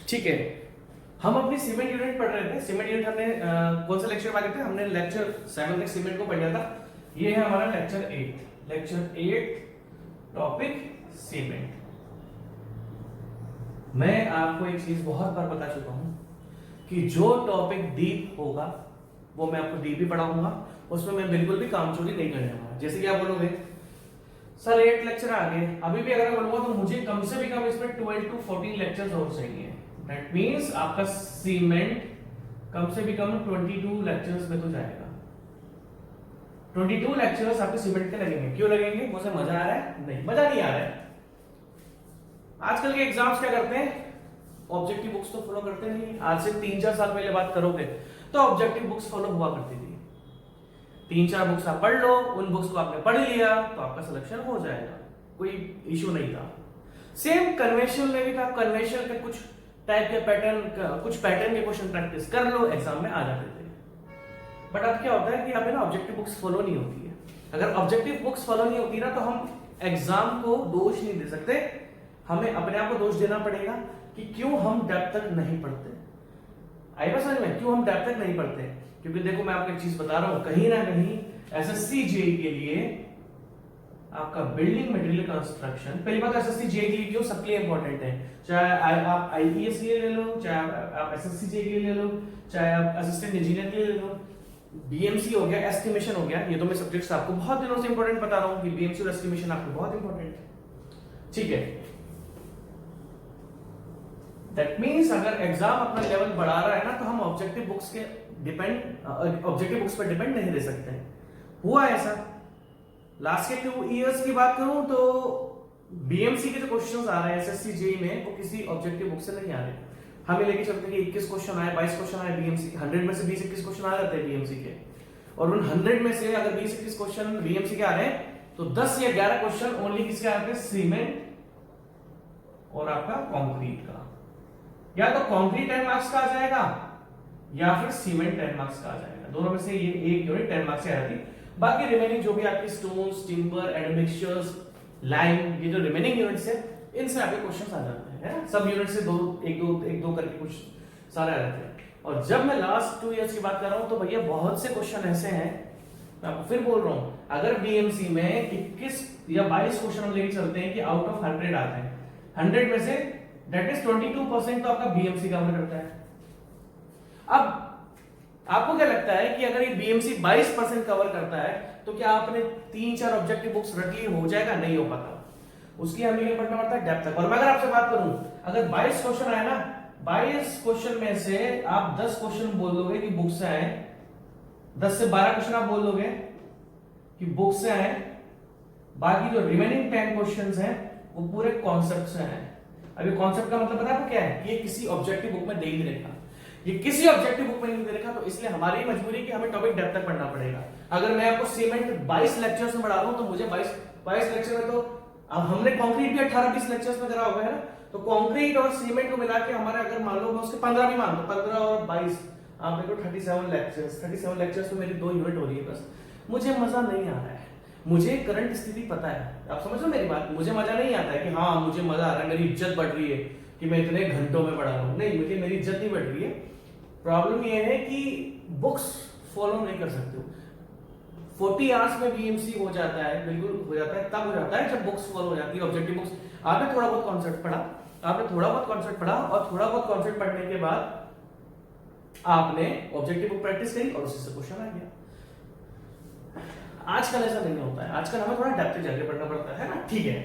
ठीक है, हम अपनी सीमेंट यूनिट पढ़ रहे थे। सीमेंट यूनिट हमने कौन सा लेक्चर में आगे थे? हमने लेक्चर 7 तक सीमेंट को पढ़ लिया था। ये है हमारा लेक्चर 8 टॉपिक सीमेंट। मैं आपको एक चीज बहुत बार बता चुका हूं कि जो टॉपिक डीप होगा वो मैं आपको डीप ही पढ़ाऊंगा, उसमें मैं बिल्कुल भी कामचोरी नहीं करने वाला। जैसे कि आप बोलोगे सर 8 लेक्चर आ गए, अभी भी अगर मैं बोलूंगा तो मुझे कम से भी कम इसमें 12 to 14 लेक्चर्स और चाहिए। दैट मींस आपका सीमेंट कम से भी कम 22 लेक्चर्स में तो जाएगा। 22 लेक्चर्स आपके सीमेंट के लगेंगे। क्यों लगेंगे? मुझे मजा आ रहा है? नहीं, मजा नहीं आ रहा है। आजकल के एग्जाम्स क्या करते हैं? ऑब्जेक्टिव बुक्स तो फॉलो करते नहीं। आज से 3-4 साल पहले बात करोगे तो ऑब्जेक्टिव बुक्स फॉलो हुआ करती थी। 3-4 बुक्स आप पढ़ लो, उन बुक्स को आपने पढ़ लिया तो आपका सिलेक्शन हो जाएगा, कोई इशू नहीं था। सेम कन्वेंशनल में भी था। कन्वेंशनल के कुछ टाइप के पैटर्न, कुछ पैटर्न के क्वेश्चन प्रैक्टिस कर लो, एग्जाम में आ जाते थे। बट अब क्या होता है कि अब ना ऑब्जेक्टिव बुक्स फॉलो नहीं होती है। अगर ऑब्जेक्टिव बुक्स फॉलो नहीं होती ना तो हम एग्जाम को दोष नहीं दे सकते, हमें अपने आप को दोष देना पड़ेगा कि क्यों हम डेप्थ तक नहीं पढ़ते। आई बात समझ में? क्यों हम डेप्थ तक नहीं पढ़ते? क्योंकि देखो मैं आपको एक चीज बता रहा हूं, कहीं ना कहीं एसएससी जेईई के लिए आपका बिल्डिंग मटेरियल कंस्ट्रक्शन, पहली बात एसएससी जेईई के लिए क्यों सबके लिए इंपॉर्टेंट है। चाहे आप आईपीएस के लिए ले लो, चाहे आप एसएससी जेईई के लिए ले लो, चाहे आप असिस्टेंट इंजीनियर के लिए ले लो, बीएमसी हो गया, एस्टिमेशन हो गया। ये तो मैं सब्जेक्ट्स आपको बहुत दिनों से इंपॉर्टेंट बता रहा हूं कि बीएमसी और एस्टिमेशन आपको बहुत इंपॉर्टेंट है। ठीक है, दैट मींस अगर एग्जाम अपना लेवल बढ़ा रहा है ना तो हम ऑब्जेक्टिव बुक्स पर डिपेंड नहीं रह सकते। हुआ ऐसा लास्ट के 2 इयर्स की बात करूं तो बीएमसी के जो क्वेश्चंस आ रहे हैं एसएससी जेईई में वो किसी ऑब्जेक्टिव बुक से नहीं आ रहे। हमें लेके चलते कि 21 क्वेश्चन आए, 22 क्वेश्चन आए बीएमसी के, 100 में से 20-21 क्वेश्चन आ जाते हैं बीएमसी के, और उन 100 में से अगर 20-21 क्वेश्चन बीएमसी के आ रहे हैं तो 10 या 11 क्वेश्चन ओनली किसके आते हैं? सीमेंट और आपका कंक्रीट का। या तो कंक्रीट 10 मार्क्स का आ जाएगा या फिर सीमेंट 10 मार्क्स का आ जाएगा। दोनों में से ये एक यूनिट 10 मार्क्स से आ जाती। बाकी रिमेनिंग जो भी आपके स्टोन्स, टिम्बर, एडमिक्सचर्स, लाइम, ये जो रिमेनिंग यूनिट्स है इनसे आपके क्वेश्चंस आ जाते हैं, है ना? सब यूनिट से एक दो करके कुछ सारे आ जाते हैं। और जब मैं लास्ट 2 इयर्स की बात कर रहा हूं तो भैया बहुत से क्वेश्चन ऐसे हैं, मैं आपको फिर बोल रहा हूं, अगर बीएमसी में 21 या 22 क्वेश्चन हम लेके चलते हैं कि आउट ऑफ 100 आते हैं, 100 में से दैट इज 22% तो आपका बीएमसी कवर करता है। अब आपको क्या लगता है कि अगर ये बीएमसी 22% कवर करता है तो क्या आपने 3-4 ऑब्जेक्टिव बुक्स रख ली हो जाएगा? नहीं हो पाता। उसकी हमें क्या पढ़ना पड़ता है? डेप्थ तक। और मैं अगर आपसे बात करूं, अगर 22 क्वेश्चन आए ना, 22 क्वेश्चन में से आप 10 क्वेश्चन बोल दोगे कि बुक से आए, 10 से 12 क्वेश्चन आप बोल दोगे कि बुक से आए, बाकी जो रिमेनिंग 10 क्वेश्चंस हैं वो पूरे कॉन्सेप्ट से आए। अभी कॉन्सेप्ट का मतलब पता है आपको क्या है? ये किसी ऑब्जेक्टिव बुक में दे ही नहीं रखा, ये किसी ऑब्जेक्टिव बुक में नहीं दे रखा, तो इसलिए हमारी मजबूरी कि हमें टॉपिक डेप्थ तक पढ़ना पड़ेगा। अगर मैं आपको सीमेंट 22 लेक्चर्स में पढ़ा रहा हूं तो मुझे 22 लेक्चर में तो, अब हमने कंक्रीट भी 18-20 लेक्चर्स में करा होगा, है ना? तो कंक्रीट और सीमेंट को मिला के हमारे, अगर मान लो मैं उसके 15 भी मान लो, 15 और 22 आप देखो 37 लेक्चर्स तो मेरी 2 यूनिट हो रही है बस। मुझे मजा नहीं आ रहा है, मुझे करंट स्थिति पता है, आप समझ लो मेरी बात। मुझे मजा नहीं आता है कि हाँ मुझे मजा आ रहा है, मेरी इज्जत बढ़ रही है कि मैं इतने घंटों में पढ़ा रहा हूं। नहीं, मुझे मेरी इज्जत नहीं बढ़ रही है। प्रॉब्लम ये है कि बुक्स फॉलो नहीं कर सकते हो। 40 आवर्स में बीएमसी हो जाता है, बिल्कुल हो जाता है, तब हो जाता है जब बुक्स फॉलो हो जाती है, ऑब्जेक्टिव बुक्स। आपने थोड़ा बहुत कॉन्सेप्ट पढ़ा, और थोड़ा बहुत कॉन्सेप्ट पढ़ने के बाद आपने ऑब्जेक्टिव बुक प्रैक्टिस करी और उसी से क्वेश्चन आ गया। आजकल ऐसा नहीं होता है, आजकल हमें थोड़ा डेप्थ जाके पढ़ना पड़ता है ना? ठीक है,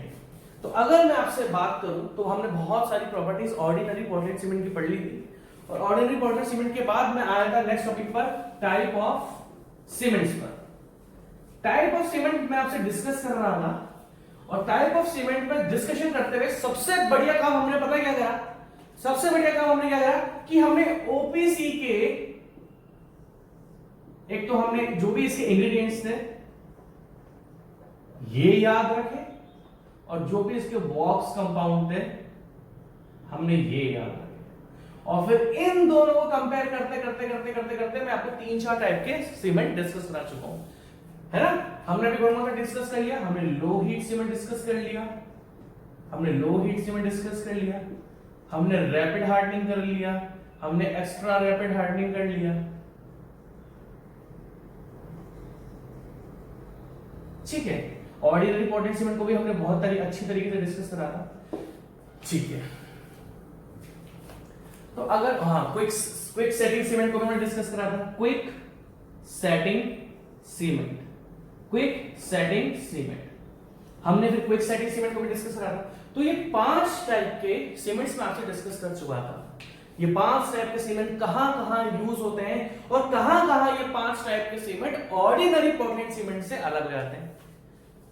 तो अगर मैं आपसे बात करूं तो हमने बहुत सारी प्रॉपर्टीज ऑर्डिनरी पोर्टलैंड सीमेंट की पढ़ ली थी, और ऑर्डिनरी पोर्टलैंड सीमेंट के बाद मैं आया था नेक्स्ट टॉपिक पर, टाइप ऑफ सीमेंट्स पर। टाइप ऑफ सीमेंट मैं आपसे डिस्कस कर रहा था, और टाइप ऑफ सीमेंट पर डिस्कशन करते हुए सबसे बढ़िया काम हमने पता क्या करा? सबसे बढ़िया काम हमने क्या करा कि हमने ओपीसी के, एक तो हमने जो भी इसके इंग्रेडिएंट्स थे ये याद रखे, और जो भी इसके बॉक्स कंपाउंड थे हमने ये याद रखे, और फिर इन दोनों को कंपेयर करते मैं आपको 3-4 टाइप के सीमेंट डिस्कस करा चुका हूं, है ना? हमने अभी कौन सा डिस्कस कर लिया? हमने लो हीट सीमेंट डिस्कस कर लिया, हमने रैपिड हार्डनिंग कर लिया, हमने एक्स्ट्रा रैपिड हार्डनिंग कर लिया, ठीक है। ऑर्डिनरी पोर्टलैंड सीमेंट को भी हमने बहुत अच्छी तरीके से डिस्कस करा था, ठीक है। तो अगर क्विक सेटिंग सीमेंट को हमने डिस्कस करा था, quick setting cement, quick setting cement हमने फिर क्विक सेटिंग सीमेंट को भी डिस्कस करा था। तो ये 5 टाइप के सीमेंट्स में आपसे डिस्कस कर चुका था। ये 5 टाइप के सीमेंट कहां-कहां यूज होते हैं और कहां-कहां ये 5 टाइप के सीमेंट ऑर्डिनरी पोर्टलैंड सीमेंट से अलग हो जाते हैं।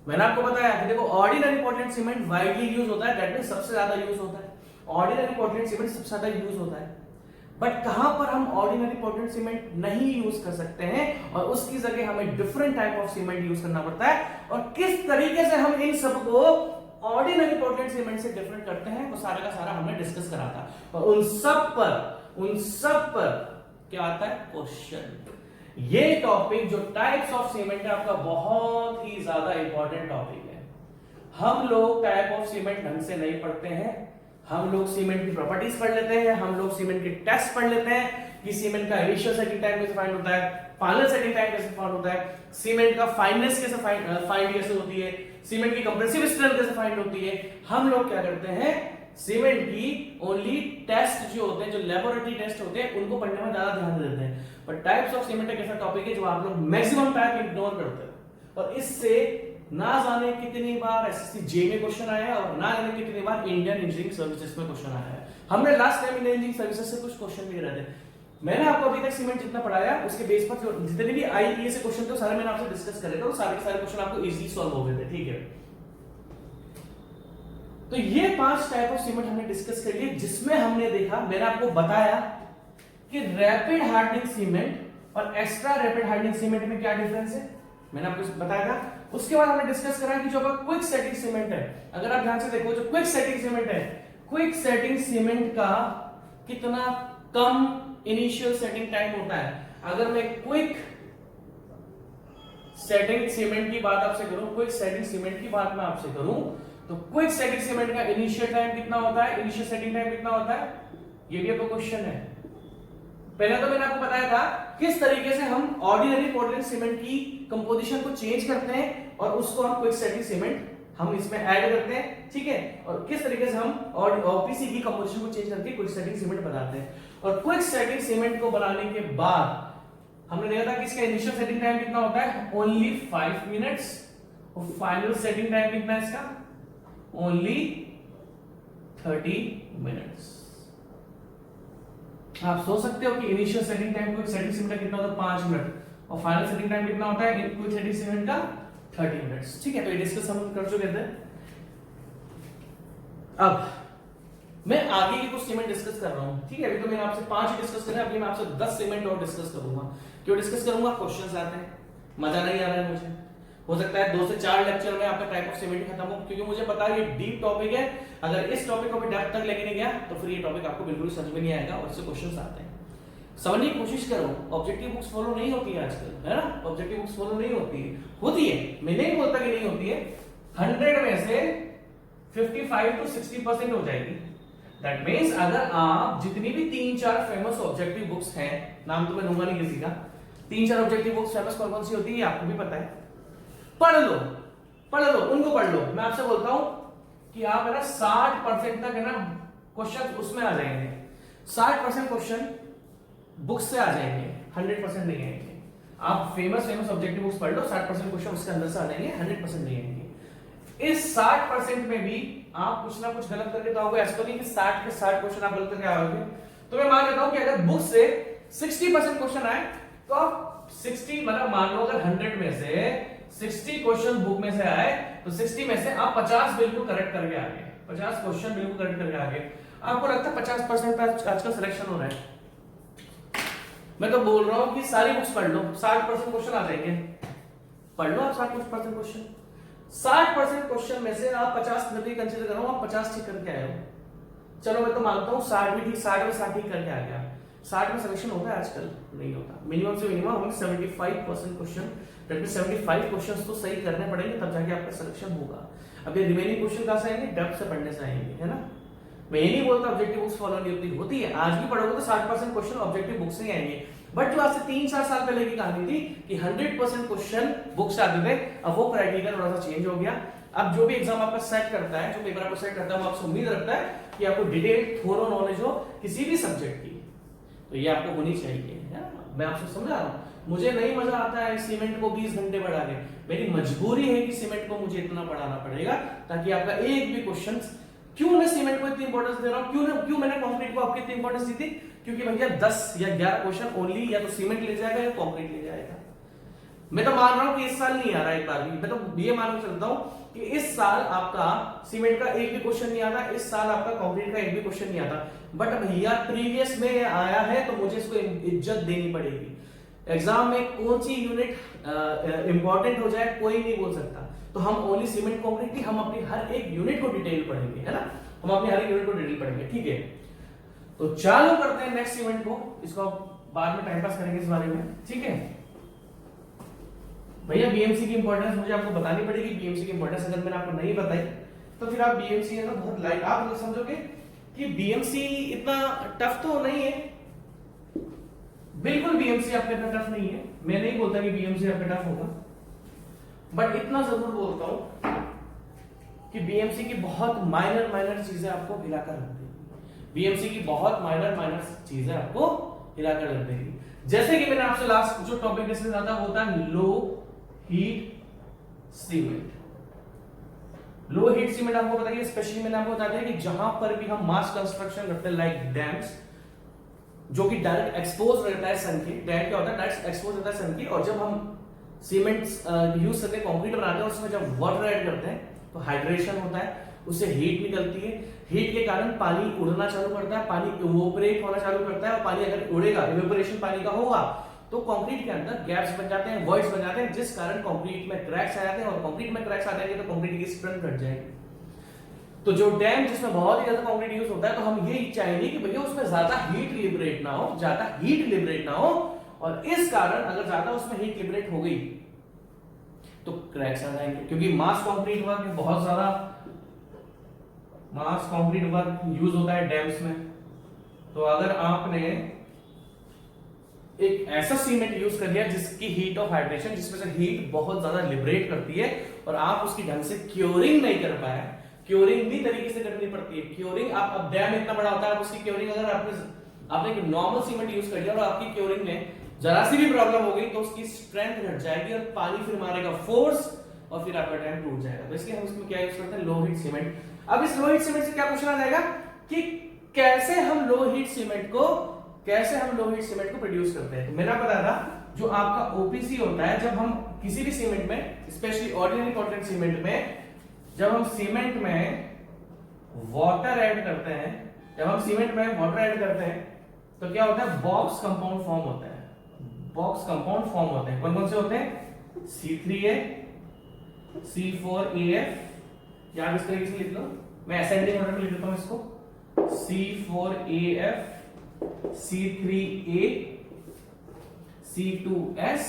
मैंने आपको बताया कि देखो ordinary Portland cement widely use होता है, दैट मींस सबसे ज्यादा यूज होता है। ऑर्डिनरी पोर्टलैंड सीमेंट सबसे ज्यादा यूज होता है, बट कहां पर हम ऑर्डिनरी पोर्टलैंड सीमेंट नहीं यूज कर सकते हैं और उसकी जगह हमें different type of cement use करना पड़ता है, और किस तरीके से हम इन सबको ऑर्डिनरी पोर्टलैंड सीमेंट से डिफरेंट करते हैं वो सारा का सारा हमने डिस्कस करा था। और उन सब पर क्या आता है, क्वेश्चन। ये टॉपिक जो टाइप्स ऑफ सीमेंट है आपका बहुत ही ज्यादा इंपॉर्टेंट टॉपिक है। हम लोग टाइप ऑफ सीमेंट ढंग से नहीं पढ़ते हैं, हम लोग सीमेंट की प्रॉपर्टीज पढ़ लेते हैं, हम लोग सीमेंट के टेस्ट पढ़ लेते हैं कि सीमेंट का इनिशियल सेटिंग टाइम कैसे फाइंड होता है, फाइनल सेटिंग टाइम कैसे फाइंड होता है, सीमेंट का फाइननेस कैसे फाइंड कैसे होती है, सीमेंट की कंप्रेसिव स्ट्रेंथ कैसे फाइंड होती है। हम लोग क्या करते हैं, सीमेंट की ओनली टेस्ट जो होते हैं, जो लेबोरेटरी टेस्ट होते हैं, उनको पढ़ने में ज्यादा ध्यान देते हैं। पर टाइप्स ऑफ सीमेंट एक ऐसा टॉपिक है जो आप लोग मैक्सिमम टाइम इग्नोर करते हो, और इससे ना जाने कितनी बार एसएससी जे में क्वेश्चन आया है और ना जाने कितनी बार इंडियन इंजीनियरिंग सर्विसेज में क्वेश्चन आया है। हमने last time Indian engineering services से कुछ क्वेश्चन भी रहे थे। मैंने आपको अभी तक सीमेंट जितना पढ़ाया उसके बेस पर जो जितने भी आईईए से क्वेश्चन थे सारे मैंने आपसे डिस्कस करे थे, और सारे के सारे क्वेश्चन आपको इजीली सॉल्व हो गए थे, ठीक है। तो ये 5 टाइप ऑफ सीमेंट हमने डिस्कस कर लिए, जिसमें हमने देखा, मैंने आपको बताया कि रैपिड हार्डनिंग सीमेंट और एक्स्ट्रा रैपिड हार्डनिंग सीमेंट में क्या डिफरेंस है, मैंने आपको बताया था। उसके बाद हमने डिस्कस करा कि जो आपका क्विक सेटिंग सीमेंट है, अगर आप ध्यान से देखो जो क्विक सेटिंग सीमेंट है, क्विक सेटिंग सीमेंट का कितना कम इनिशियल सेटिंग टाइम होता है। अगर मैं क्विक सेटिंग सीमेंट की बात आपसे करूं, क्विक सेटिंग सीमेंट की बात मैं आपसे करूं, तो क्विक सेटिंग सीमेंट का इनिशियल टाइम कितना होता है, इनिशियल सेटिंग टाइम कितना होता है, ये भी आपका क्वेश्चन है। पहले तो मैंने आपको बताया था किस तरीके से हम ऑर्डिनरी पोर्टलैंड सीमेंट की कंपोजिशन को चेंज करते हैं और उसको हम क्विक सेटिंग सीमेंट हम इसमें ऐड करते हैं, ठीक है, और किस तरीके से हम ओपीसी की कंपोजिशन को चेंज करके क्विक सेटिंग सीमेंट बनाते हैं। और क्विक सेटिंग सीमेंट को बनाने के बाद हमने देखा था कि इसका इनिशियल सेटिंग टाइम कितना होता है, ओनली 5 मिनट्स, और फाइनल सेटिंग टाइम कितना है इसका, ओनली 30 मिनट्स। आप सोच सकते हो कि initial setting time quick setting cement का कितना होता है, 5 मिनट, और फाइनल सेटिंग टाइम कितना होता है क्विक सेटिंग सीमेंट का, 30 मिनट्स, ठीक है। तो ये डिस्कस हम कर चुके थे। अब मैं आगे की कुछ सीमेंट डिस्कस कर रहा हूं, ठीक है। अभी तो मैंने आपसे 5 ही डिस्कस करे, अभी मैं आपसे 10 सीमेंट और डिस्कस करूंगा। क्यों डिस्कस करूंगा, क्वेश्चंस आते हैं, मजा नहीं आ रहा है मुझे। हो सकता है 2 से 4 लेक्चर में आपका टाइप ऑफ सीमेंट खत्म हो, क्योंकि मुझे पता है ये डीप टॉपिक है। अगर इस टॉपिक को भी डेप्थ तक लेके नहीं गया तो फिर ये टॉपिक आपको बिल्कुल समझ में नहीं आएगा, और इससे क्वेश्चंस आते हैं। समझने की कोशिश करो, ऑब्जेक्टिव बुक्स फॉलो नहीं होती है आजकल, है ना, ऑब्जेक्टिव बुक्स फॉलो नहीं होती है, मैं नहीं बोलता कि नहीं होती है। 100 में से 55 to 60% हो जाएगी। दैट मींस अगर आप जितनी भी 3-4 फेमस ऑब्जेक्टिव बुक्स हैं, नाम तो मैं दूंगा नहीं किसी का, 3-4 ऑब्जेक्टिव बुक्स फेमस कौन कौन सी होती है आपको भी पता है, पढ़ लो उनको पढ़ लो। मैं आपसे बोलता हूं कि आप है ना 60% तक है ना क्वेश्चन उसमें आ जाएंगे, 60% क्वेश्चन बुक से आ जाएंगे, 100% नहीं आएंगे। आप फेमस ऑब्जेक्टिव बुक्स पढ़ लो, 60% क्वेश्चन उसके अंदर से आ जाएंगे, 100% नहीं आएंगे। इस 60% में भी आप कुछ ना कुछ गलत करके तो आओगे, ऐसा नहीं कि 60 के 60 क्वेश्चन आप गलत करके आओगे। तो मैं मान लेता हूं कि अगर बुक से 60% क्वेश्चन आए तो आप 60 मतलब मान लो अगर 100 में से 60 क्वेश्चन बुक में से आए तो 60 में से आप 50 बिल्कुल करेक्ट करके आ गए, 50 क्वेश्चन बिल्कुल करेक्ट करके आ गए। आपको लगता है 50% पे आज का सिलेक्शन हो रहा है? मैं तो बोल रहा हूं कि सारी बुक्स पढ़ लो, 60% क्वेश्चन आ जाएंगे, पढ़ लो आप 60% क्वेश्चन। 60% क्वेश्चन में से आप 50 नंबर कंसीडर करो, आप 50 ठीक करके आए हो, चलो मैं तो मानता हूं 60 भी ठीक, 60 में 60 ठीक करके आ गया। 60 में सिलेक्शन होता है आजकल? नहीं होता। मिनिमम से मिनिमम हमें 75% क्वेश्चन, दैट मींस 75 क्वेश्चंस तो सही करने पड़ेंगे, तब जाके आपका सिलेक्शन होगा। अब ये रिमेनिंग क्वेश्चन कहां से आएंगे? डेप्थ से पढ़ने से आएंगे, है ना। मैं ये नहीं बोलता ऑब्जेक्टिव बुक्स फॉलो नहीं होती, होती है। आज भी पढ़ोगे तो 60% क्वेश्चन ऑब्जेक्टिव बुक से ही आएंगे, बट जो आज से 3-4 साल पहले की कहानी थी कि 100% क्वेश्चन बुक से आते थे, अब वो क्राइटेरिया थोड़ा सा चेंज हो गया। अब जो भी एग्जाम आपका सेट करता है, जो पेपर आपको सेट करता है, वो आपसे उम्मीद रखता है कि आपको डिटेल थोरो नॉलेज हो किसी भी सब्जेक्ट की, तो ये आपको होनी चाहिए, है ना। मैं आपसे समझा रहा हूँ, मुझे नहीं मजा आता है सीमेंट को 20 घंटे पढ़ा के, मेरी मजबूरी है कि सीमेंट को मुझे इतना पढ़ाना पड़ेगा ताकि आपका एक भी क्वेश्चन, क्यों मैं सीमेंट को इतनी इंपॉर्टेंस दे रहा हूँ, क्यों मैंने कंक्रीट को आपकी इतनी इंपॉर्टेंस दी थी, क्योंकि भैया 10 या 11 क्वेश्चन ओनली या तो सीमेंट ले जाएगा या कंक्रीट ले जाएगा। मैं तो मान रहा हूं कि इस साल नहीं आ रहा, एक बार भी मैं तो ये मान के चलता हूं कि इस साल आपका सीमेंट का एक भी क्वेश्चन नहीं आता, इस साल आपका कंक्रीट का एक भी क्वेश्चन नहीं आता, बट भैया प्रीवियस में आया है तो मुझे इसको इज्जत देनी पड़ेगी। एग्जाम में कौन सी यूनिट इंपॉर्टेंट हो जाए कोई नहीं बोल सकता, तो हम ओनली सीमेंट कंक्रीट की हम अपनी हर एक यूनिट को डिटेल पढ़ेंगे, है ना, हम अपनी हर एक यूनिट को डिटेल पढ़ेंगे, ठीक है। तो चालू करते हैं नेक्स्ट इवेंट को, इसको बाद में टाइम पास करेंगे इस बारे में, ठीक है। भैया बीएमसी की इंपॉर्टेंस मुझे आपको बतानी पड़ेगी, बीएमसी की इंपॉर्टेंस अगर मैंने आपको नहीं बताई तो फिर आप बीएमसी है ना बहुत लाइट, आप समझोगे कि बीएमसी इतना टफ तो नहीं है, बिल्कुल बीएमसी आपका इतना टफ नहीं है, मैं नहीं बोलता कि बीएमसी आपका टफ होगा, बट इतना जरूर बोलता हूं कि बीएमसी की बहुत माइनर चीजें आपको हिलाकर रख देगी, बीएमसी की बहुत माइनर चीजें आपको हिलाकर रख देगी। जैसे कि मैंने आपसे लास्ट जो टॉपिक डिस्कस किया था वो था low heat cement. Low heat cement आपको पता है, स्पेशली मैंने आपको बता दिया कि जहां पर भी हम मास कंस्ट्रक्शन करते हैं लाइक डैम्स, जो कि डायरेक्ट एक्सपोज रहता है सन की, डैम क्या होता है डायरेक्ट एक्सपोज रहता है सन की, और जब हम सीमेंट यूज करके कंक्रीट बनाते हैं उसमें जब वाटर ऐड करते हैं तो हाइड्रेशन होता है, उससे हीट निकलती है, हीट के कारण पानी उड़ना चालू करता है, पानी इवोपरेट होना चालू करता है, और पानी अगर उड़ेगा, इवेपोरेशन पानी का होगा तो कंक्रीट के अंदर गैप्स बन जाते हैं, वॉइड्स बन जाते हैं, जिस कारण कंक्रीट में क्रैक्स आ जाते हैं, और कंक्रीट में क्रैक्स आ जाएंगे तो कंक्रीट की स्ट्रेंथ घट जाएगी। तो जो डैम जिसमें बहुत ही ज्यादा कंक्रीट यूज होता है, तो हम ये चाहेंगे कि भैया उसमें ज्यादा हीट लिबरेट ना हो, ज्यादा हीट लिबरेट ना हो, और इस कारण अगर ज्यादा उसमें हीट लिबरेट हो गई तो क्रैक्स आ जाएंगे, क्योंकि मास कंक्रीट वर्क में बहुत ज्यादा मास कंक्रीट वर्क यूज होता है डैम्स में। तो अगर आपने एक ऐसा सीमेंट यूज कर लिया जिसकी हीट ऑफ हाइड्रेशन, जिसमें से हीट बहुत ज्यादा लिबरेट करती है, और आप उसकी ढंग से क्योरिंग नहीं कर पाए, क्योरिंग भी तरीके से करनी पड़ती है, क्योरिंग आप, अब डैम इतना बड़ा होता है, आप उसकी क्योरिंग अगर आपने एक नॉर्मल सीमेंट यूज कर लिया और आपकी क्योरिंग में जरा सी भी प्रॉब्लम हो गई तो उसकी स्ट्रेंथ घट जाएगी और पानी फिर मारेगा फोर्स और फिर आपका डैम टूट जाएगा। तो इसलिए हम इसमें क्या यूज करते हैं, लो हीट सीमेंट। अब इस लो हीट सीमेंट से क्या क्वेश्चन आ जाएगा कि कैसे हम लो हीट सीमेंट को प्रोड्यूस करते हैं। तो मैंने बताया था जो आपका ओपीसी होता है, जब हम किसी भी सीमेंट में, स्पेशली ऑर्डिनरी पोर्टलैंड सीमेंट में, जब हम सीमेंट में वाटर ऐड करते हैं, तो क्या होता है, बॉक्स कंपाउंड फॉर्म होता है, बॉक्स कंपाउंड फॉर्म होते हैं। कौन कौन से होते हैं, C3A, C4AF, या आप इस तरीके से लिख लो, मैं असेंडिंग ऑर्डर में लिख देता हूं इसको, C4AF, C3A, C2S,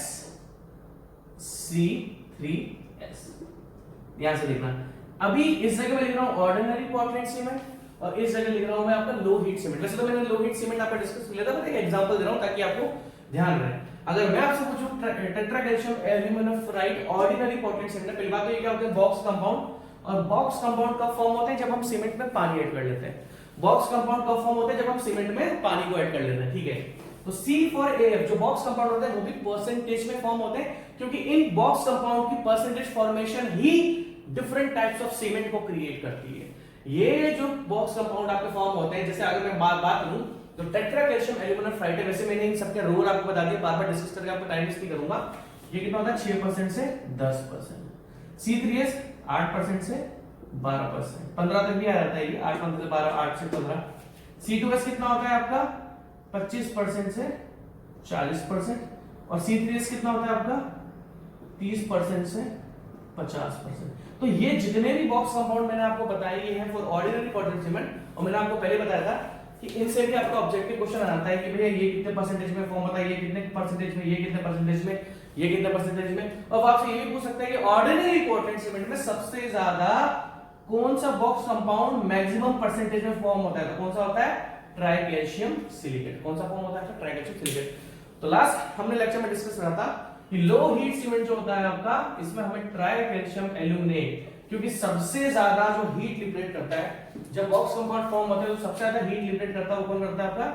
C3S, ध्यान से देखना। अभी इस जगह में लिख रहा हूं ऑर्डिनरी पोर्टलैंड सीमेंट, और इस जगह लिख रहा हूं मैं आपका लो हीट सीमेंट। वैसे तो मैंने लो हीट सीमेंट आपका डिस्कस कर लिया था, मैं एक एग्जांपल दे रहा हूं ताकि आपको ध्यान रहे। अगर मैं आपसे पूछूं tetra calcium aluminium fluoride ordinary Portland cement, पहली बात तो ये क्या होता है, बॉक्स कंपाउंड, और बॉक्स कंपाउंड कब फॉर्म होते हैं, जब हम सीमेंट में पानी ऐड कर लेते हैं। बॉक्स कंपाउंड कब फॉर्म होते हैं, जब हम सीमेंट में पानी को ऐड कर लेते हैं, ठीक है। तो C4AF जो बॉक्स कंपाउंड होते हैं वो भी परसेंटेज में फॉर्म होते हैं, क्योंकि इन बॉक्स कंपाउंड की percentage formation he different types of cement को क्रिएट करती है। ये जो बॉक्स कंपाउंड आपके फॉर्म होते हैं, जैसे अगर मैं बात करूं तो टेट्रा कैल्शियम एल्यूमिनियम फ्लोराइड, वैसे मैंने इन सबके रोल आपको बता दिया, बार-बार डिस्कस करके आपको टाइम वेस्ट नहीं करूंगा। ये कितना होता है, 6% से 10%। C3S 8% से 12%, 15 तक भी आ जाता है ये, 8 15 12, 8 से 15। C2S कितना होता है आपका, 25% से 40%, और C3S कितना होता है आपका, 30% से 50%। तो ये जितने भी बॉक्स कंपाउंड मैंने आपको बताए ये हैं फॉर ऑर्डिनरी पोर्टलैंड सीमेंट, और मैंने आपको पहले बताया था कि इनसे भी आपका ऑब्जेक्टिव क्वेश्चन आता है कि भैया ये कितने परसेंटेज में फॉर्म होता है, ये कितने परसेंटेज में, ये कितने परसेंटेज में, ये कितने परसेंटेज में। और आपसे ये भी पूछ सकते हैं कि ऑर्डिनरी पोर्टलैंड सीमेंट में सबसे ज्यादा कौन सा बॉक्स कंपाउंड मैक्सिमम परसेंटेज में फॉर्म होता है, तो कौन सा होता है, ट्राई कैल्शियम सिलिकेट। कौन सा फॉर्म होता है, ट्राई कैल्शियम सिलिकेट। तो लास्ट हमने लेक्चर में डिस्कस करा था कि लो हीट सीमेंट जो होता है आपका, इसमें हमें ट्राई कैल्शियम एल्यूमिनेट, क्योंकि सबसे ज्यादा जो हीट लिबरेट करता है, जब बॉक्स कंपाउंड फॉर्म होता है तो सबसे ज्यादा हीट लिबरेट करता है, वो कौन करता है आपका,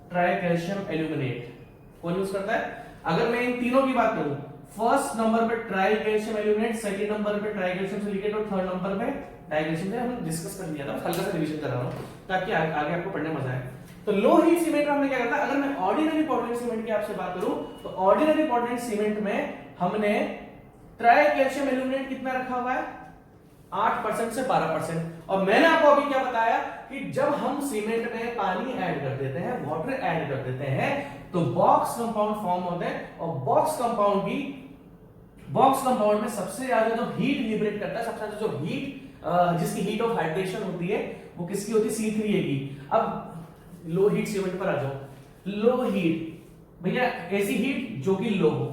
ट्राई कैल्शियम एल्यूमिनेट। कौन यूज करता है? अगर मैं इन तीनों की बात करूं, फर्स्ट नंबर पे try calcium aluminate, second number पे ट्राई कैल्शियम सिलिकेट और थर्ड नंबर पे डाइकैल्शियम। हमने डिस्कस कर लिया था, हल्का सा रिवीजन कर रहा हूं ताकि आगे आपको पढ़ने में मजा आए। तो लो हीट सीमेंट में हमने क्या करता है, अगर मैं ऑर्डिनरी पोर्टलैंड सीमेंट की आपसे बात करूं तो ऑर्डिनरी पोर्टलैंड सीमेंट में हमने ट्राई कैल्शियम एल्यूमिनेट कितना रखा हुआ है, 8% से 12%। और मैंने आपको अभी क्या बताया कि जब हम सीमेंट में पानी ऐड कर देते हैं, वाटर ऐड कर देते हैं, तो बॉक्स कंपाउंड फॉर्म होते हैं। और बॉक्स कंपाउंड में सबसे ज्यादा जो हीट लिबरेट करता है, सबसे ज्यादा जो हीट जिसकी हीट ऑफ हाइड्रेशन होती है, वो किसकी होती है, C3A की। अब लो हीट सीमेंट पर आ जाओ। लो हीट भैया ऐसी हीट जो कि लो हो,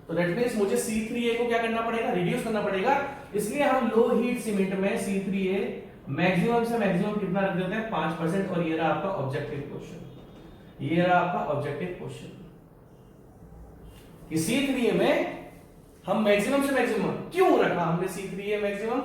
तो दैट मींस मुझे C3A को क्या करना पड़ेगा, रिड्यूस करना पड़ेगा। इसलिए हम लो हीट सीमेंट में C3A मैक्सिमम से मैक्सिमम कितना रख देते हैं, 5%। और ये रहा आपका ऑब्जेक्टिव क्वेश्चन, ये रहा आपका ऑब्जेक्टिव क्वेश्चन कि C3A में हम मैक्सिमम से मैक्सिमम क्यों रखा हमने C3A मैक्सिमम,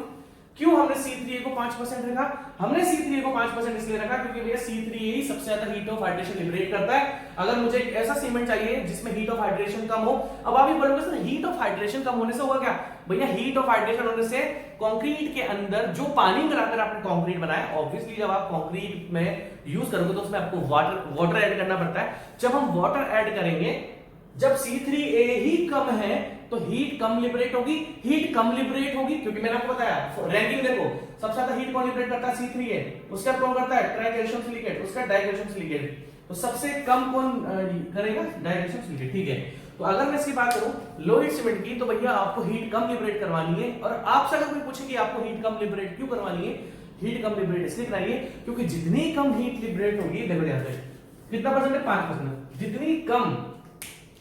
क्यों हमने C3A को 5% रखा? हमने C3A को 5% इसलिए रखा क्योंकि भैया C3A ही सबसे ज्यादा हीट ऑफ हाइड्रेशन लिबरेट करता है। अगर मुझे एक ऐसा सीमेंट चाहिए जिसमें हीट ऑफ हाइड्रेशन कम हो, अब आप ये बोलोगे सर हीट ऑफ हाइड्रेशन कम होने से होगा क्या? भैया हीट ऑफ हाइड्रेशन होने से कंक्रीट के अंदर जो पानी मिलाकर आपने कंक्रीट बनाया, ऑब्वियसली जब आप कंक्रीट में यूज करोगे तो उसमें आपको वाटर ऐड करना पड़ता है। जब हम वाटर ऐड करेंगे, जब C3A ही कम है तो हीट कम लिबरेट होगी, हीट कम लिबरेट होगी क्योंकि मैंने आपको बताया रैंकिंग देखो, सबसे ज्यादा हीट कौन लिबरेट करता है, C3A। उसका कौन करता है, ट्राइकैल्शियम सिलिकेट, उसका डाइकैल्शियम सिलिकेट। तो सबसे कम कौन करेगा, डाइकैल्शियम सिलिकेट। ठीक है, तो अगर मैं इसकी बात करूं लो हीट सीमेंट की, तो भैया आपको हीट कम लिबरेट करवानी है। और आपसे अगर कोई पूछे कि आपको हीट कम लिबरेट क्यों करवानी है, हीट कम लिबरेट इसलिए कराइए क्योंकि जितनी कम हीट लिबरेट होगी, देखो ध्यान से, कितना परसेंट है, 5%। जितनी कम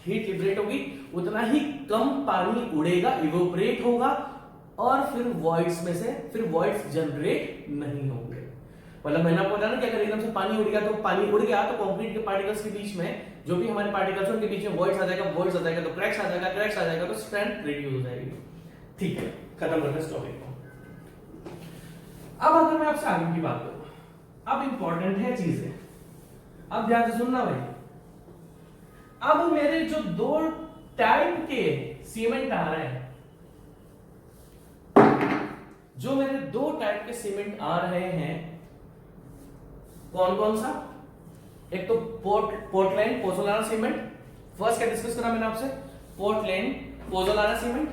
हीट लिबरेट होगी उतना ही कम पानी उड़ेगा, इवोपरेट होगा, और फिर वॉइड्स में से फिर वॉइड्स जनरेट नहीं होंगे। मतलब मैंने आपको बताया ना कि अगर एकदम से पानी उड़ गया तो पानी उड़ गया तो कंक्रीट के पार्टिकल्स के बीच में जो भी हमारे पार्टिकल्स हैं उनके बीच में वॉइड्स आ जाएगा, वॉइड्स आ जाएगा तो क्रैक्स आ जाएगा, क्रैक्स आ जाएगा तो स्ट्रेंथ रिड्यूस हो जाएगी। ठीक है, खत्म करते हैं इस टॉपिक को। अब अगर मैं आपसे आगे की बात करूं, अब इंपॉर्टेंट है चीजें, अब ध्यान से सुनना भाई। अब मेरे जो दो टाइप के सीमेंट आ रहे हैं, जो मेरे दो टाइप के सीमेंट आ रहे हैं, कौन कौन सा? एक तो पोर्टलैंड पोज़ोलाना सीमेंट, फर्स्ट क्या डिस्कस करा मैंने आपसे, पोर्टलैंड पोज़ोलाना सीमेंट,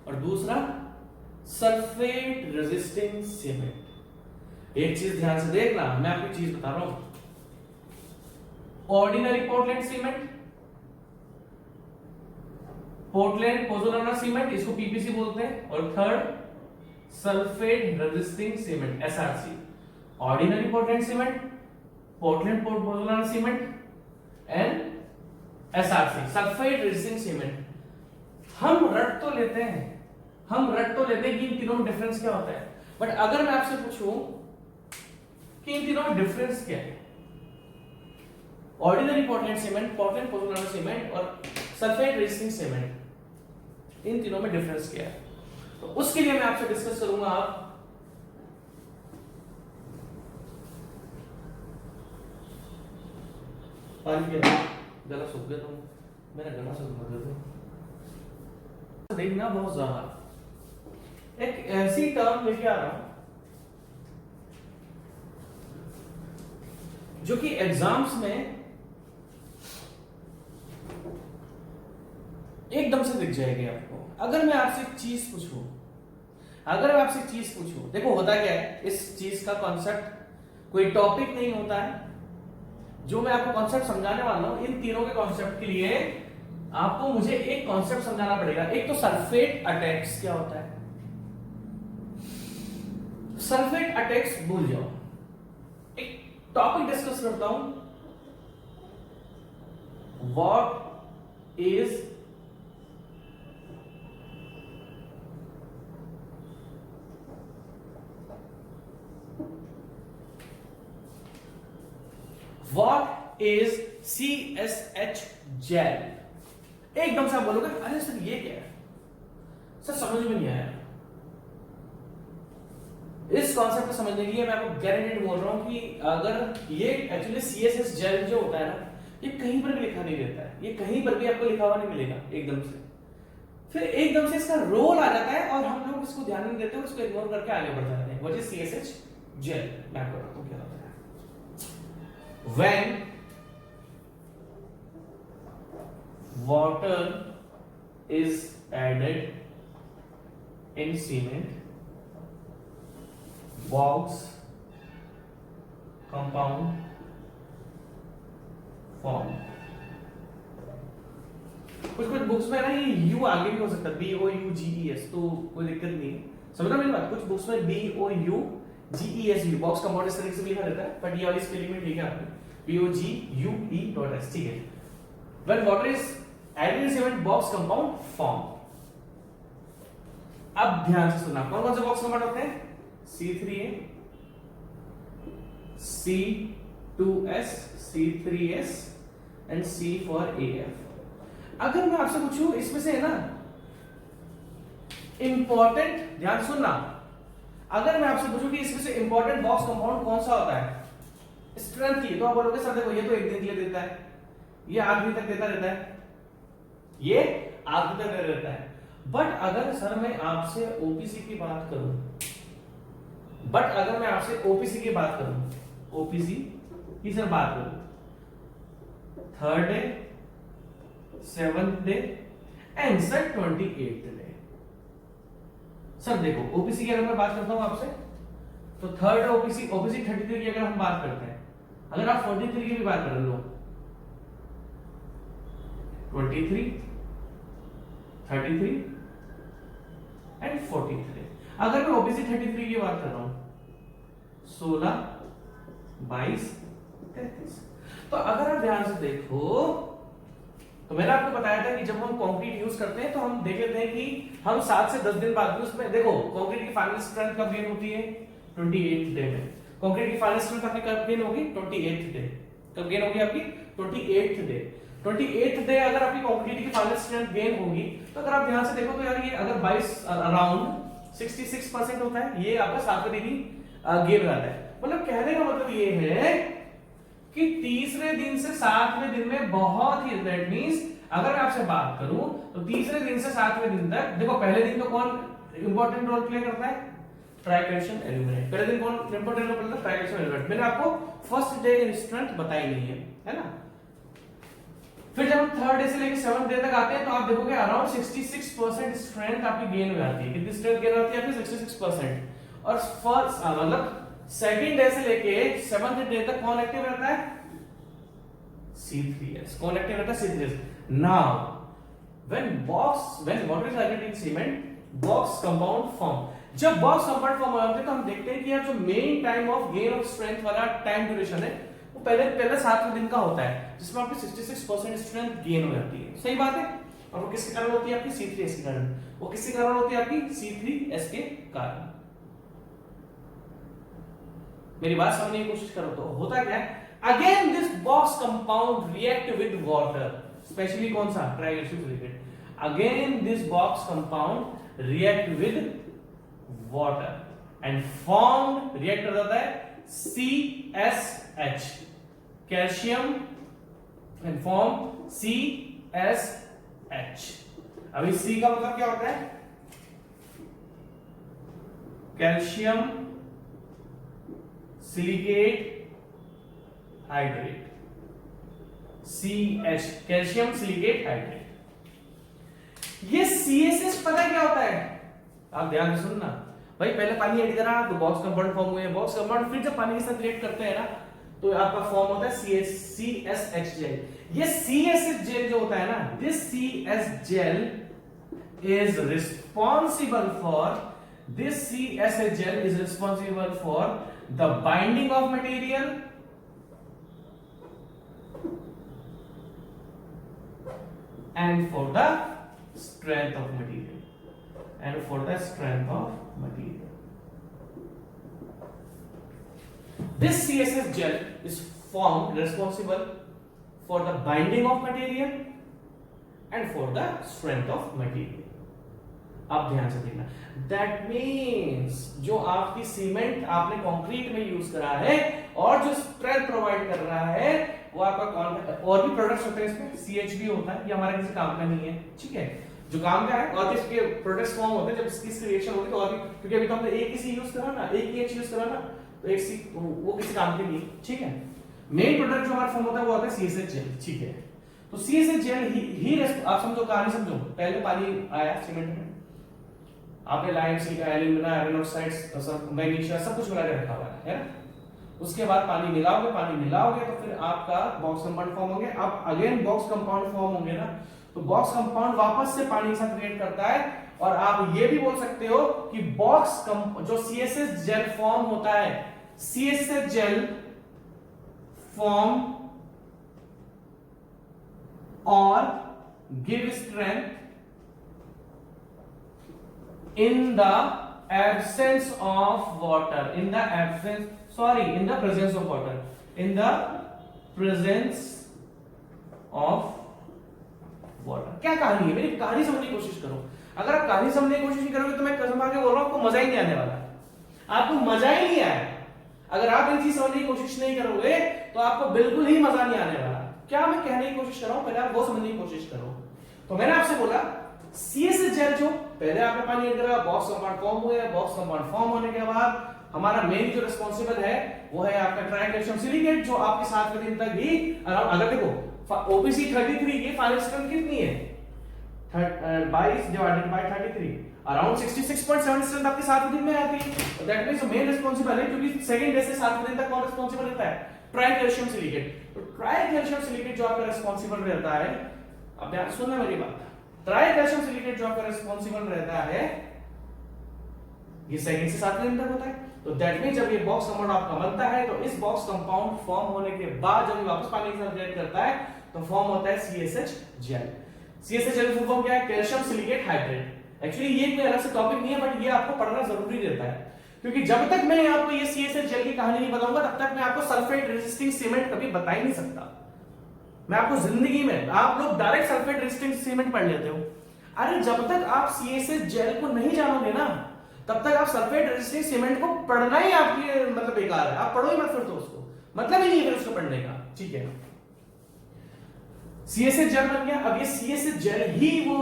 और दूसरा सल्फेट रेजिस्टिंग सीमेंट। एक चीज ध्यान से देखना, मैं आपको चीज बता रहा हूं, ordinary Portland cement, Portland pozzolana cement, इसको पीपीसी बोलते हैं, और third sulphate resisting cement, SRC. Ordinary Portland cement, Portland pozzolana cement and SRC, sulphate resisting cement. हम रट तो लेते हैं कि इन तीनों में डिफरेंस क्या होता है, बट अगर मैं आपसे पूछूं कि इन तीनों में डिफरेंस क्या है, ordinary Portland cement, Portland pozzolana cement और सल्फेट रेजिस्टिंग सीमेंट, इन तीनों में डिफरेंस क्या है, तो उसके लिए मैं आपसे डिस्कस करूंगा। आप पानी के गला सूख गया, तो मेरा गला सूख गया, देखना बहुत ज्यादा। एक ऐसी टर्म लेके आ रहा हूं जो कि एग्जाम्स में एकदम से दिख जाएगी आपको। अगर मैं आपसे एक चीज पूछूं, देखो होता क्या है, इस चीज का कॉन्सेप्ट कोई टॉपिक नहीं होता है, जो मैं आपको कॉन्सेप्ट समझाने वाला हूं, इन तीनों के कॉन्सेप्ट के लिए आपको मुझे एक कॉन्सेप्ट समझाना पड़ेगा। एक तो सल्फेट अटैक्स क्या होता है, सल्फेट अटैक्स भूल जाओ, एक टॉपिक डिस्कस करता हूं, what is what is CSH gel? एकदम से आप बोलोगे अरे सर ये क्या है, सर समझ में नहीं आया। इस कॉन्सेप्ट को समझने के लिए मैं आपको गारंटेड बोल रहा हूं कि अगर ये एक्चुअली CSS जेल जो होता है ना, ये कहीं पर भी लिखा नहीं रहता है, ये कहीं पर भी आपको लिखा हुआ नहीं मिलेगा एकदम से। फिर एकदम से इसका रोल आ जाता है और हम लोग इसको ध्यान नहीं देते, उसको इग्नोर करके आगे बढ़ जाते हैं। What is CSH gel? मैं आपको बताता हूं क्या होता है। When water is added in cement, box compound form। कुछ कुछ बुक्स में ना ये यू आगे भी हो सकता है, BOUGES, तो कोई दिक्कत नहीं है, समझना मेरी बात। कुछ बुक्स में BOUGES बॉक्स कंपाउंड इस तरीके से लिखा रहता है, बट ये वाली स्पेलिंग में ठीक है आपने BOGUE.S, ठीक है। When water is added in cement, box compound form। अब ध्यान से सुनना, कौन कौन से बॉक्स कंपाउंड होते हैं? C3A, C2S, C3S and C for AF। अगर मैं आपसे पूछूं इसमें से है ना इंपॉर्टेंट, ध्यान सुनना, अगर मैं आपसे पूछूं कि इसमें से इंपॉर्टेंट बॉक्स कंपाउंड कौन सा होता है स्ट्रेंथ की, तो आप बोलोगे सर देखो ये तो एक दिन के लिए देता है, ये आखिरी तक देता रहता है, ये आखिरी तक देता रहता है। बट अगर सर मैं आपसे ओपीसी की बात करूं, ओपीसी की सर बात करूं, 3rd day, 7th day and sir 28th day. Sir देखो ओपीसी की अगर मैं बात करता हूं आपसे, तो 3rd ओपीसी 33 की अगर हम बात करते हैं, अगर आप 43 की भी बात कर लो, 23, 33 एंड 43। अगर मैं ओबीसी 33 की बात कर रहा हूं, 16, 22, 33। तो अगर आप ध्यान से देखो, तो मैंने आपको बताया था कि जब हम कंक्रीट यूज करते हैं तो हम देख लेते हैं कि हम 7 से 10 दिन बाद भी उसमें देखो कंक्रीट की फाइनल स्ट्रेंथ कब गेन होती है? 28th डे में। कंक्रीट की फाइनल स्ट्रेंथ आपकी कब गेन होगी? 28th day. कब गेन होगी आपकी? 28th day. 28th डे अगर आपकी कंक्रीट की फाइनल स्ट्रेंथ गेन होगी, तो अगर आप ध्यान से देखो तो यार ये अगर 22 अराउंड 66% होता है, ये आपका 7वें दिन ही गेन हो जाता है। मतलब कहने का मतलब ये है कि तीसरे दिन से 7वें दिन में बहुत ही, दैट मींस अगर मैं आपसे बात करूं तो तीसरे दिन से 7वें दिन तक, देखो पहले दिन तो कौन इंपॉर्टेंट रोल प्ले करता है? ट्राइकेशन एल्यूमिनेट। पहले दिन कौन इंपॉर्टेंट रोल प्ले करता है? ट्राइकेशन एल्यूमिनेट। मैंने आपको फर्स्ट डे स्ट्रेंथ बताई नहीं है ना। फिर जब हम 3rd डे से लेकर 7th डे तक आते हैं तो आप देखोगे अराउंड 66% स्ट्रेंथ आपकी गेन हो जाती है। कितनी स्ट्रेंथ गेन होती है आपकी? 66%। और फर्स्ट मतलब सेकंड डे से लेके 7th डे तक कौन एक्टिव रहता है? C3S। कौन एक्टिव रहता है? C3S। Now when water is added in cement, box compound form। जब बॉक्स कंपाउंड फॉर्म हो जाते हैं तो हम देखते हैं कि यार जो main time of gain of strength वाला टाइम ड्यूरेशन है वो पहले 7वें दिन का होता है, जिसमें आपकी 66% स्ट्रेंथ गेन हो जाती है। सही बात है। और वो किसके कारण होती है? आपकी C3S के कारण। वो किसके कारण होती है? आपकी C3S के कारण। मेरी बात समझने की कोशिश करो तो होता क्या है? Again this box compound react with water, specially कौन सा? Triglyceride. Again this box compound react with water and form react हो जाता है CSH, calcium, and form CSH। अभी C का मतलब क्या होता है? Calcium silicate hydrate, CH, calcium silicate hydrate. ये CSH पता है क्या होता है? आप ध्यान से सुनना भाई, पहले पानी ऐड करा तो बॉक्स कंपाउंड फॉर्म हुए, बॉक्स कंपाउंड फिर जब पानी के साथ रिएक्ट करते हैं ना तो आपका फॉर्म होता है CSH जेल। ये CSH जेल जो होता है ना, this CS gel is responsible for this CSH gel is responsible for the binding of material and for the strength of material, this CSH gel is formed responsible for the binding of material and for the strength of material. अब ध्यान से देखना, that means जो आपकी cement आपने concrete में use करा है और जो स्ट्रेंथ प्रोवाइड कर रहा है वो आपका कौन, और भी प्रोडक्ट्स होते हैं इसमें, CHB होता है, ये हमारे किसी काम का नहीं है, ठीक है, जो काम का है, और भी इसके प्रोडक्ट्स फॉर्म होते हैं जब इसकी क्रिएशन होगी तो और भी, क्योंकि अभी तो हमने एक ही सी यूज करा ना, एक ही H यूज करा ना, तो एक सी वो किसी काम के नहीं, ठीक है। मेन प्रोडक्ट जो हमारा फॉर्म होता है वो होता है CSH जेल, ठीक है। तो CSH जेल ही आप समझो, कहानी समझो, पहले पानी आया सीमेंट में, आपने lime, silica, alumina, iron oxide, सब मैग्नीशियम सब कुछ मिला के रखा हुआ है ना। उसके बाद पानी मिलाओगे तो फिर आपका बॉक्स कंपाउंड फॉर्म होंगे। अब अगेन बॉक्स कंपाउंड फॉर्म होंगे ना, तो बॉक्स कंपाउंड वापस से पानी के साथ रिएक्ट करता है, और आप ये भी बोल सकते हो कि बॉक्स जो CSH जेल फॉर्म होता है, CSH जेल फॉर्म और give strength in the absence of water, in the presence of water, in the presence of water। क्या कहानी है, मेरी कहानी समझने की कोशिश करो। अगर आप कहानी समझने की कोशिश नहीं करोगे तो मैं कसम खा के बोल रहा हूं आपको मजा ही नहीं आने वाला, आपको मजा ही नहीं आया। अगर आप इन चीज समझने की कोशिश नहीं करोगे तो आपको बिल्कुल ही मजा नहीं आने वाला। क्या मैं कहने की कोशिश कर रहा हूं, पहले आप वो समझने की कोशिश करो। तो मैंने आपसे बोला CSH जेल, जो पहले आपने पानी ऐड करा, बॉक्स कंपाउंड फॉर्म हुआ, बॉक्स कंपाउंड फॉर्म होने के बाद हमारा मेन जो रिस्पांसिबल है वो है आपका ट्राइकैल्शियम सिलिकेट, जो आपके 7वें दिन तक ही अगर देखो OPC 33 की फाइनल स्ट्रेंथ कितनी है, 22 डिवाइडेड बाय 33, अराउंड 66.7 स्ट्रेंथ आपके 7वें दिन में आती है। दैट मींस मेन रिस्पांसिबल है, क्योंकि सेकंड डे से 7वें दिन तक कौन रिस्पांसिबल रहता है, ट्राइकैल्शियम सिलिकेट। तो ट्राइकैल्शियम सिलिकेट जो आपका रिस्पांसिबल रहता है, अब ध्यान सुनना मेरी बात, ट्राइकैल्शियम सिलिकेट जो आपका रिस्पांसिबल रहता है ये सेकंड से 7वें दिन तक होता है। तो दैट मींस जब ये बॉक्स कंपाउंड आपका बनता है तो इस बॉक्स कंपाउंड फॉर्म होने के बाद जब ये वापस पानी के साथ रिएक्ट करता है तो फॉर्म होता है CSH gel. CSH gel full form क्या है, कैल्शियम सिलिकेट हाइड्रेट। एक्चुअली ये कोई अलग से टॉपिक नहीं है, बट ये आपको पढ़ना जरूरी रहता है, क्योंकि जब तक मैं आपको ये CSH जेल की कहानी नहीं बताऊंगा तब तक मैं आपको सल्फेट रेजिस्टिंग सीमेंट कभी बता ही नहीं सकता। मैं आपको जिंदगी में, आप लोग डायरेक्ट सल्फेट रेजिस्टिंग सीमेंट पढ़ लेते हो, अरे जब तक आप CSH जेल को नहीं जानोगे ना तब तक आप सल्फेट रेजिस्टिंग सीमेंट को पढ़ना ही आपकी मतलब बेकार है, आप पढ़ो ही मत फिर, तो उसको मतलब ही नहीं है फिर उसको पढ़ने का, ठीक है। CSH जेल बन गया। अब ये CSH जेल ही वो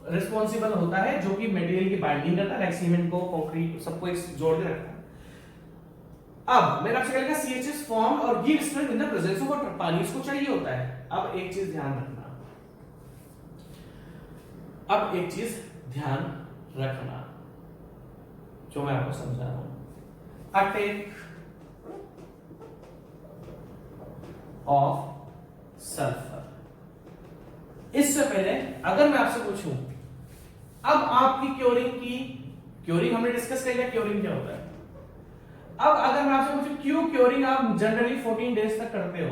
रिस्पांसिबल होता है जो कि मटेरियल की बाइंडिंग करता है, लाइक सीमेंट को, कंक्रीट सबको एक जोड़ के रखता है। अब मैंने आपसे कहा CHS फॉर्म और give strength in the presence of water, पानी इसको चाहिए होता है। अब एक चीज ध्यान रखना, जो मैं आपको समझा रहा हूं, अटैक ऑफ सल्फर। इससे पहले अगर मैं आपसे पूछूं, अब आपकी क्योरिंग हमने डिस्कस कर लिया, क्योरिंग क्या होता है। अब अगर मैं आपसे पूछूं क्यों क्योरिंग आप जनरली 14 डेज तक करते हो,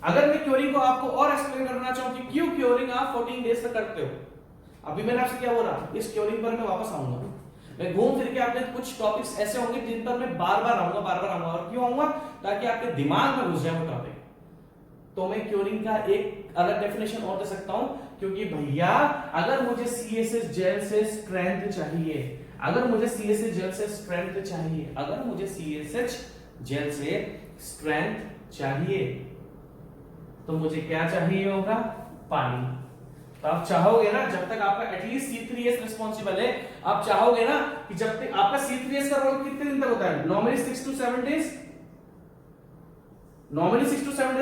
अगर मैं क्योरिंग को आपको और एक्सप्लेन करना चाहूं कि क्यों क्योरिंग आप 14 डेज तक करते हो, अभी मैंने आपसे क्या बोला, इस क्योरिंग पर मैं वापस आऊंगा, मैं घूम फिर के आपके कुछ टॉपिक्स ऐसे होंगे जिन पर मैं बार बार आऊंगा। और क्यों आऊंगा, ताकि आपके दिमाग में घुस जाए वो टॉपिक। तो मैं क्योरिंग का एक अलग डेफिनेशन और दे सकता हूं, क्योंकि भैया अगर मुझे CSH जेल से स्ट्रेंथ चाहिए, अगर मुझे CSH जेल से स्ट्रेंथ चाहिए तो मुझे क्या चाहिए होगा, पानी। तो आप चाहोगे ना, जब तक आपका एटलीस्ट C3S रिस्पांसिबल है, आप चाहोगे ना कि जब तक आपका C3S का रोल कितने दिन तक होता है, नॉर्मली 6 to 7 डेज,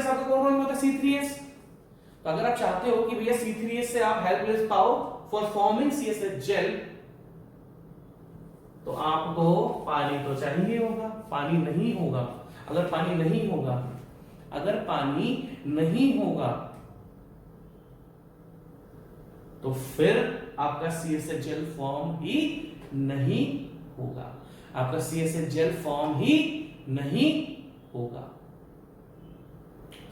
आपका कौन रोल होता है, C3S। तो अगर आप चाहते हो कि भैया C3S से आप हेल्प पाओ फॉर फॉर्मिंग CSH जेल, तो आपको पानी तो चाहिए होगा। पानी नहीं होगा, अगर पानी नहीं होगा तो फिर आपका CSH जेल फॉर्म ही नहीं होगा।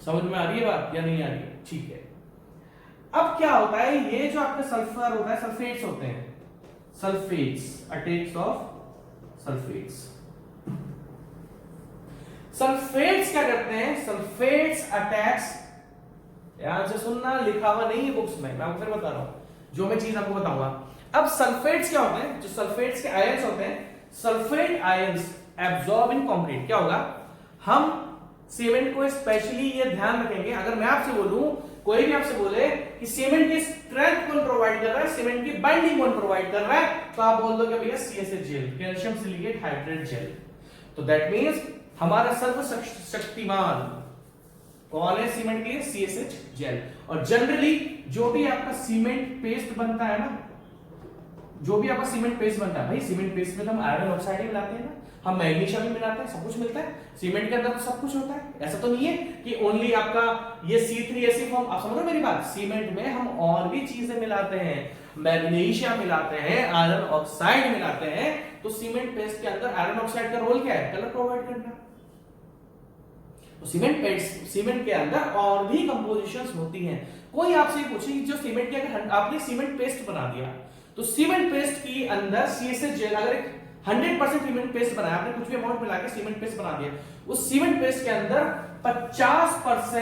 समझ में आ रही है बात या नहीं आ रही है, ठीक है। अब क्या होता है, ये जो आपका सल्फर होता है, सल्फेट्स होते हैं, अटैक्स ऑफ सल्फेट्स। सल्फेट्स क्या करते हैं, सल्फेट्स अटैक्स, ध्यान से सुनना, लिखा हुआ नहीं है बुक्स में, मैं आपको फिर बता रहा हूं, जो मैं चीज आपको बताऊंगा। अब सल्फेट्स क्या होते हैं, जो सल्फेट्स के आयंस होते हैं, sulphate ions absorb in concrete, क्या होगा, हम सीमेंट को स्पेशली ये ध्यान रखेंगे, अगर मैं आपसे बोलूं, कोई भी आपसे बोले कि सीमेंट की स्ट्रेंथ कौन प्रोवाइड कर रहा है, सीमेंट की बाइंडिंग कौन प्रोवाइड कर रहा है, तो आप बोल दोगे भैया CSH gel, calcium silicate hydrate gel. तो दैट मींस हमारा सर्वशक्तिमान कौन है सीमेंट के लिए, CSH जेल। और जनरली जो भी आपका सीमेंट पेस्ट बनता है ना, जो भी आपका सीमेंट पेस्ट बनता है, भाई सीमेंट पेस्ट में तो हम आयरन ऑक्साइड ही मिलाते हैं ना, हम मैग्नीशियम भी मिलाते हैं, सब कुछ मिलता है सीमेंट के अंदर, तो सब कुछ होता है, ऐसा तो नहीं है कि ओनली आपका ये C3 फॉर्म, आप समझ रहे हो मेरी बात, सीमेंट में हम और भी चीजें मिलाते हैं, मैग्नीशियम मिलाते हैं, आयरन ऑक्साइड मिलाते हैं, तो सीमेंट पेस्ट के अंदर आयरन ऑक्साइड का रोल क्या है, कलर प्रोवाइड करना। तो सीमेंट के अंदर और भी कंपोजिशंस होती हैं। कोई आपसे पूछे कि जो सीमेंट के, अगर आपने सीमेंट पेस्ट बना दिया, तो सीमेंट पेस्ट की अंदर CSH जेल, अगर 100% सीमेंट पेस्ट बनाया आपने, कुछ भी अमाउंट मिला के सीमेंट पेस्ट बना दिया, उस सीमेंट पेस्ट के अंदर 50%